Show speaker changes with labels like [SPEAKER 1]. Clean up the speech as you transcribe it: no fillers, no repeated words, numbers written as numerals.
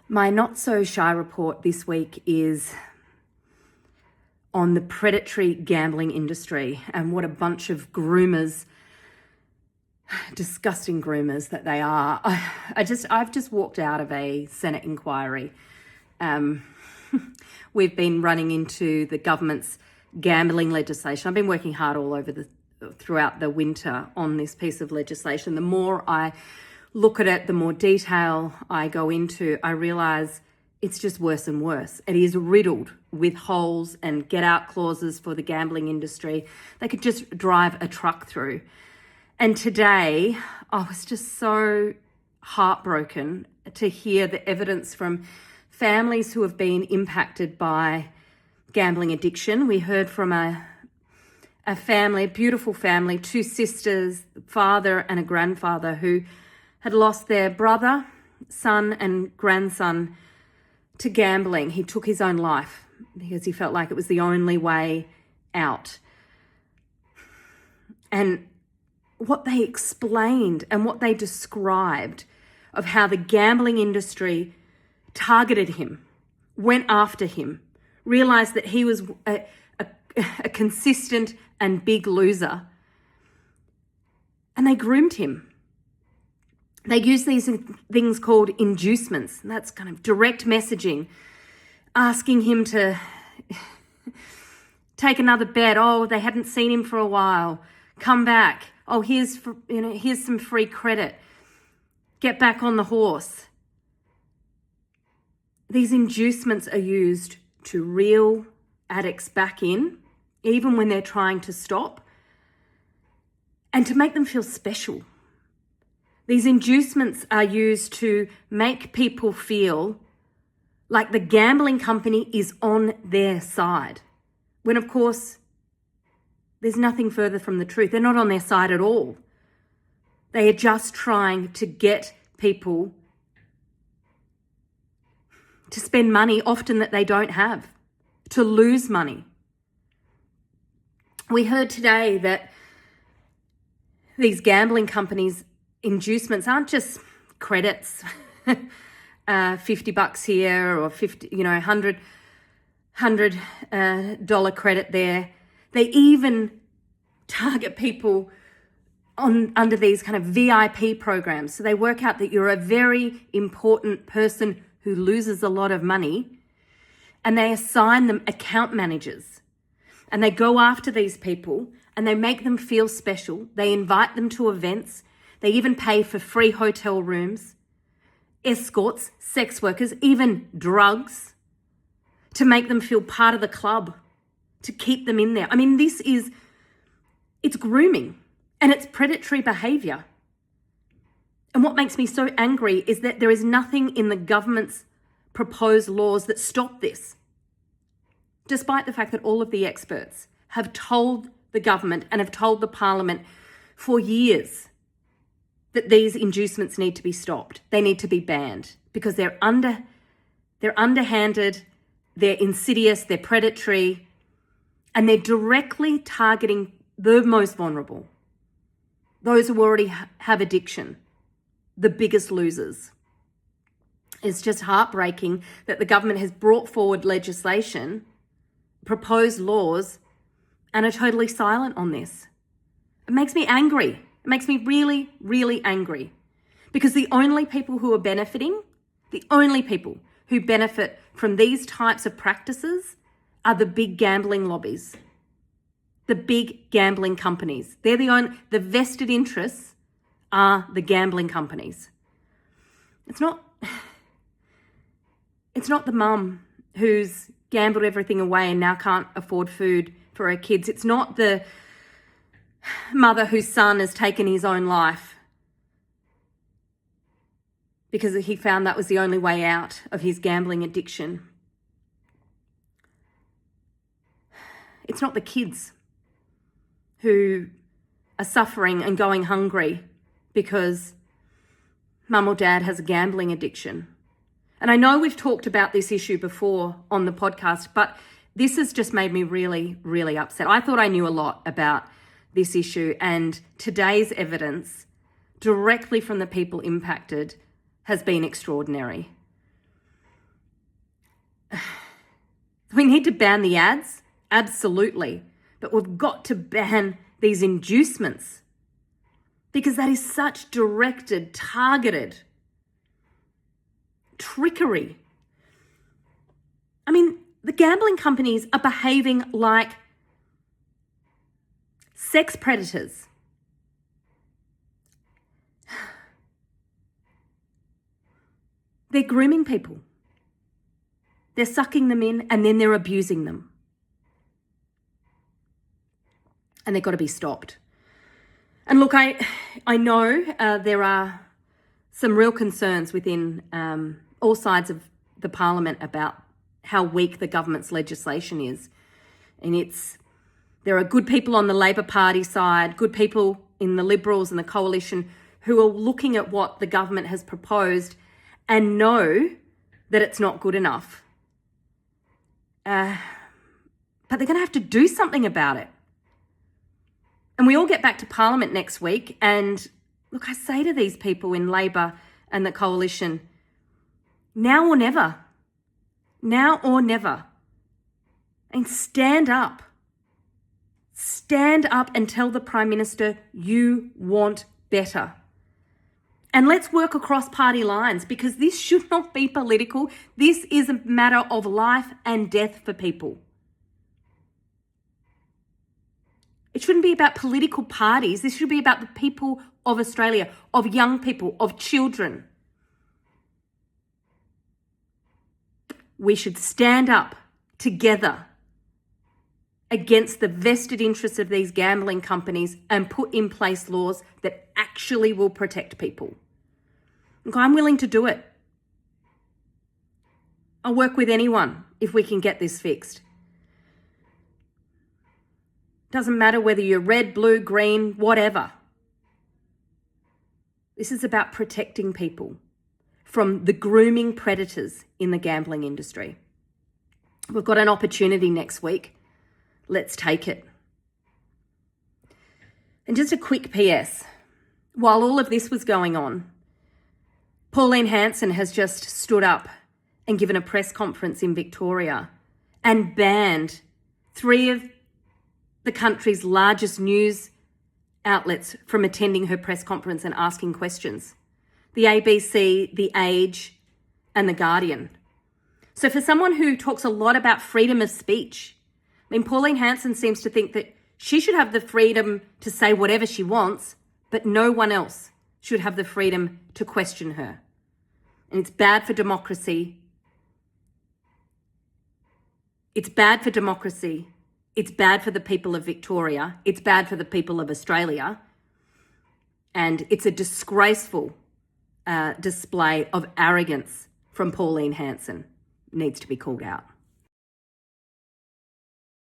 [SPEAKER 1] My not so shy report this week is on the predatory gambling industry and what a bunch of groomers, disgusting groomers that they are. I've just walked out of a Senate inquiry. We've been running into the government's gambling legislation. I've been working hard all over throughout the winter on this piece of legislation. The more I look at it, the more detail I go into, I realise it's just worse and worse. It is riddled with holes and get-out clauses for the gambling industry. They could just drive a truck through. And today, I was just so heartbroken to hear the evidence from families who have been impacted by gambling addiction. We heard from a family, a beautiful family, two sisters, father and a grandfather who had lost their brother, son and grandson to gambling. He took his own life because he felt like it was the only way out. And what they explained and what they described of how the gambling industry targeted him, went after him, realised that he was a consistent and big loser, and they groomed him. They use these things called inducements. That's kind of direct messaging, asking him to take another bet. Oh, they hadn't seen him for a while. Come back. Oh, here's some free credit. Get back on the horse. These inducements are used to reel addicts back in, even when they're trying to stop, and to make them feel special. These inducements are used to make people feel like the gambling company is on their side, when of course there's nothing further from the truth. They're not on their side at all. They are just trying to get people to spend money often that they don't have, to lose money. We heard today that these gambling companies' inducements aren't just credits, $50 here or $100 credit there. They even target people under these kind of VIP programs. So they work out that you're a very important person who loses a lot of money, and they assign them account managers. And they go after these people and they make them feel special. They invite them to events. They even pay for free hotel rooms, escorts, sex workers, even drugs, to make them feel part of the club, to keep them in there. I mean, it's grooming and it's predatory behaviour. And what makes me so angry is that there is nothing in the government's proposed laws that stop this, despite the fact that all of the experts have told the government and have told the parliament for years that these inducements need to be stopped. They need to be banned because they're underhanded, they're insidious, they're predatory, and they're directly targeting the most vulnerable, those who already have addiction, the biggest losers. It's just heartbreaking that the government has brought forward legislation, proposed laws, and are totally silent on this. It makes me angry. It makes me really, really angry, because the only people who are benefiting, the only people who benefit from these types of practices are the big gambling lobbies, the big gambling companies. They're the vested interests are the gambling companies. It's not the mum who's gambled everything away and now can't afford food for her kids. It's not the mother whose son has taken his own life because he found that was the only way out of his gambling addiction. It's not the kids who are suffering and going hungry because mum or dad has a gambling addiction. And I know we've talked about this issue before on the podcast, but this has just made me really, really upset. I thought I knew a lot about this issue, and today's evidence directly from the people impacted has been extraordinary. We need to ban the ads, absolutely. But we've got to ban these inducements because that is such directed, targeted trickery. I mean, the gambling companies are behaving like sex predators. They're grooming people. They're sucking them in and then they're abusing them. And they've got to be stopped. And look, I know there are some real concerns within all sides of the parliament about how weak the government's legislation is. And there are good people on the Labor Party side, good people in the Liberals and the Coalition who are looking at what the government has proposed and know that it's not good enough. But they're going to have to do something about it. And we all get back to Parliament next week. And look, I say to these people in Labor and the Coalition, now or never. Now or never. And stand up. Stand up and tell the Prime Minister you want better. And let's work across party lines because this should not be political. This is a matter of life and death for people. It shouldn't be about political parties. This should be about the people of Australia, of young people, of children. We should stand up together against the vested interests of these gambling companies and put in place laws that actually will protect people. Look, I'm willing to do it. I'll work with anyone if we can get this fixed. Doesn't matter whether you're red, blue, green, whatever. This is about protecting people from the grooming predators in the gambling industry. We've got an opportunity next week. Let's take it. And just a quick PS. While all of this was going on, Pauline Hanson has just stood up and given a press conference in Victoria and banned 3 of the country's largest news outlets from attending her press conference and asking questions. The ABC, The Age, and The Guardian. So for someone who talks a lot about freedom of speech, I mean, Pauline Hanson seems to think that she should have the freedom to say whatever she wants, but no one else should have the freedom to question her. And it's bad for democracy. It's bad for democracy. It's bad for the people of Victoria. It's bad for the people of Australia. And it's a disgraceful display of arrogance from Pauline Hanson. Needs to be called out.